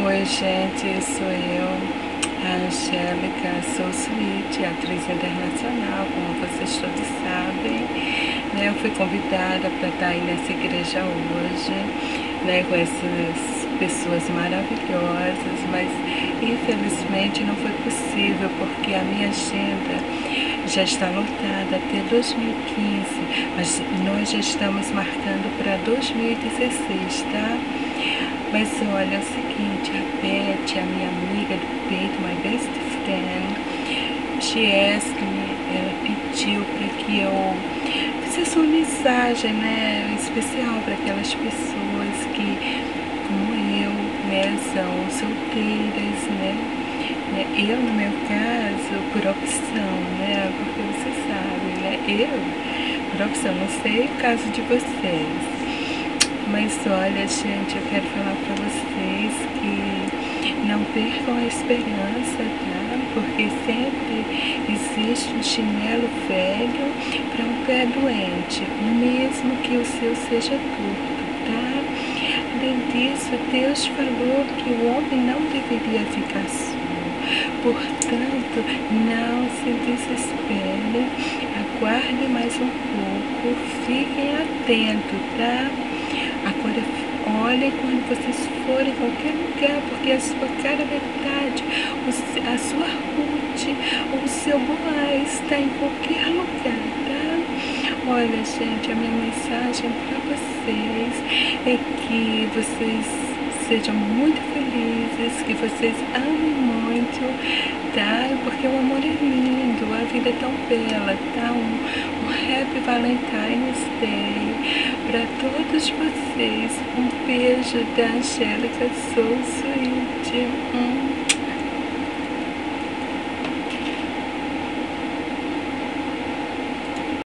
Oi, gente, sou eu, a Angélica, sou Suíte, atriz internacional, como vocês todos sabem. Eu fui convidada para estar aí nessa igreja hoje, com essas pessoas maravilhosas, mas infelizmente não foi possível, porque a minha agenda já está lotada até 2015, mas nós já estamos marcando para 2016, tá? Mas olha, é o seguinte, a Beth, a minha amiga do peito, my best friend, she asked me, ela pediu para que eu fizesse uma mensagem, especial para aquelas pessoas que, como eu, são solteiras, Eu, no meu caso, por opção, porque você sabe, eu, por opção, não sei o caso de vocês. Mas olha, gente, eu quero falar para vocês que não percam a esperança, tá? Porque sempre existe um chinelo velho para um pé doente, mesmo que o seu seja torto, tá? Além disso, Deus falou que o homem não deveria ficar só. Portanto, não se desesperem, aguardem mais um pouco, fiquem atentos, tá? Agora, olhem quando vocês forem em qualquer lugar, porque a sua cara metade, a sua Ruth, o seu Boaz está em qualquer lugar, tá? Olha, gente, a minha mensagem para vocês é que vocês sejam muito felizes, que vocês amem muito, tá? Porque o amor é lindo, a vida é tão bela, tá? Um Happy Valentine's Day para todos vocês. Um beijo da Angélica, sou Suíte.